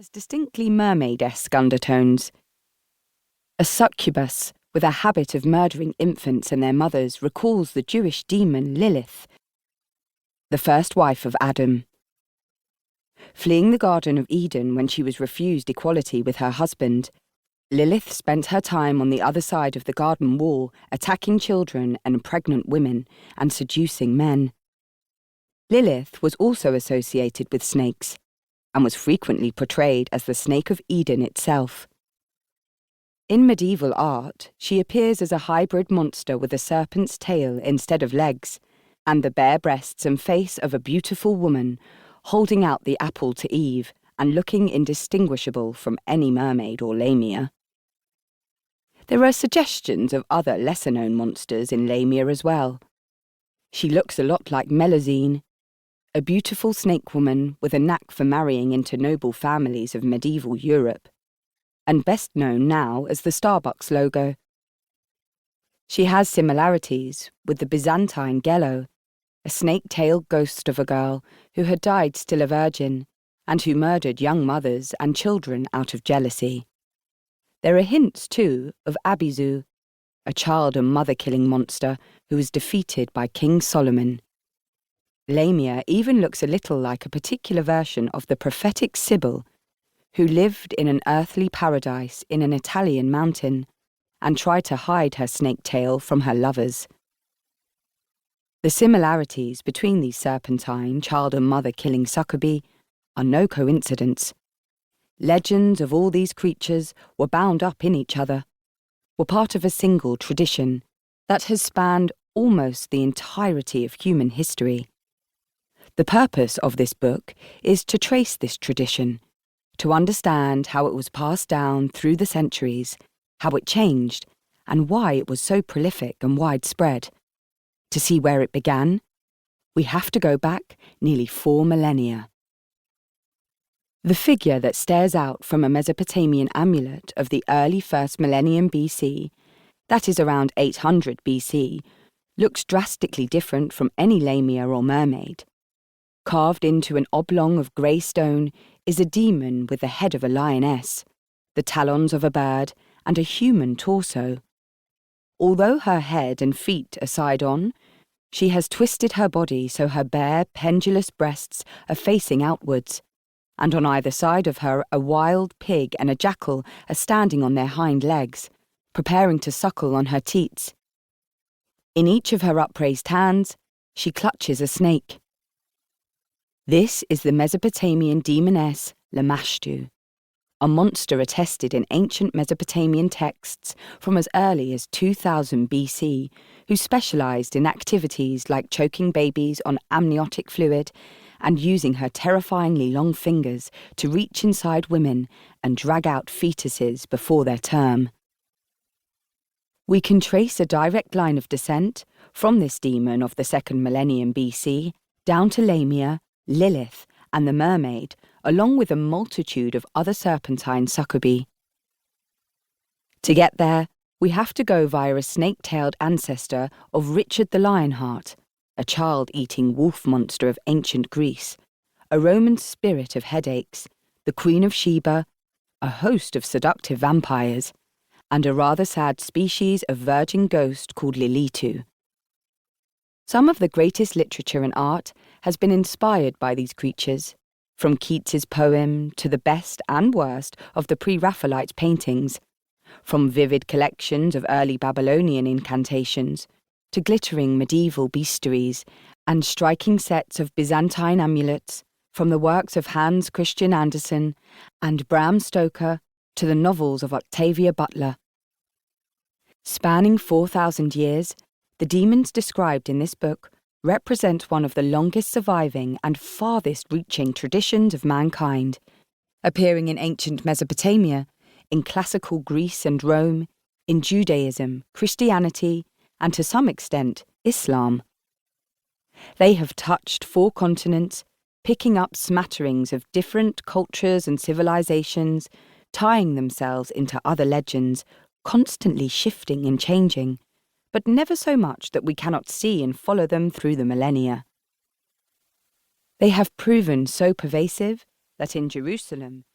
has distinctly mermaid-esque undertones. A succubus with a habit of murdering infants and their mothers recalls the Jewish demon Lilith, the first wife of Adam. Fleeing the Garden of Eden when she was refused equality with her husband, Lilith spent her time on the other side of the garden wall, attacking children and pregnant women and seducing men. Lilith was also associated with snakes, and was frequently portrayed as the Snake of Eden itself. In medieval art, she appears as a hybrid monster with a serpent's tail instead of legs, and the bare breasts and face of a beautiful woman, holding out the apple to Eve and looking indistinguishable from any mermaid or Lamia. There are suggestions of other lesser-known monsters in Lamia as well. She looks a lot like Melusine, a beautiful snake woman with a knack for marrying into noble families of medieval Europe, and best known now as the Starbucks logo. She has similarities with the Byzantine Gello, a snake-tailed ghost of a girl who had died still a virgin, and who murdered young mothers and children out of jealousy. There are hints, too, of Abizu, a child and mother-killing monster who was defeated by King Solomon. Lamia even looks a little like a particular version of the prophetic Sibyl, who lived in an earthly paradise in an Italian mountain and tried to hide her snake tail from her lovers. The similarities between these serpentine, child and mother-killing succubi are no coincidence. Legends of all these creatures were bound up in each other, were part of a single tradition that has spanned almost the entirety of human history. The purpose of this book is to trace this tradition, to understand how it was passed down through the centuries, how it changed, and why it was so prolific and widespread. To see where it began, we have to go back nearly 4 millennia. The figure that stares out from a Mesopotamian amulet of the early 1st millennium BC, that is around 800 BC, looks drastically different from any Lamia or mermaid. Carved into an oblong of grey stone is a demon with the head of a lioness, the talons of a bird, and a human torso. Although her head and feet are side-on, she has twisted her body so her bare, pendulous breasts are facing outwards, and on either side of her a wild pig and a jackal are standing on their hind legs, preparing to suckle on her teats. In each of her upraised hands, she clutches a snake. This is the Mesopotamian demoness Lamashtu, a monster attested in ancient Mesopotamian texts from as early as 2000 BC, who specialised in activities like choking babies on amniotic fluid and using her terrifyingly long fingers to reach inside women and drag out fetuses before their term. We can trace a direct line of descent from this demon of the 2nd millennium BC down to Lamia, Lilith, and the mermaid, along with a multitude of other serpentine succubi. To get there, we have to go via a snake-tailed ancestor of Richard the Lionheart, a child-eating wolf monster of ancient Greece, a Roman spirit of headaches, the Queen of Sheba, a host of seductive vampires, and a rather sad species of virgin ghost called Lilitu. Some of the greatest literature and art has been inspired by these creatures, from Keats's poem to the best and worst of the pre-Raphaelite paintings, from vivid collections of early Babylonian incantations to glittering medieval bestiaries and striking sets of Byzantine amulets, from the works of Hans Christian Andersen and Bram Stoker to the novels of Octavia Butler. Spanning 4,000 years, the demons described in this book represent one of the longest surviving and farthest reaching traditions of mankind, appearing in ancient Mesopotamia, in classical Greece and Rome, in Judaism, Christianity, and to some extent, Islam. They have touched 4 continents, picking up smatterings of different cultures and civilizations, tying themselves into other legends, constantly shifting and changing, but never so much that we cannot see and follow them through the millennia. They have proven so pervasive that in Jerusalem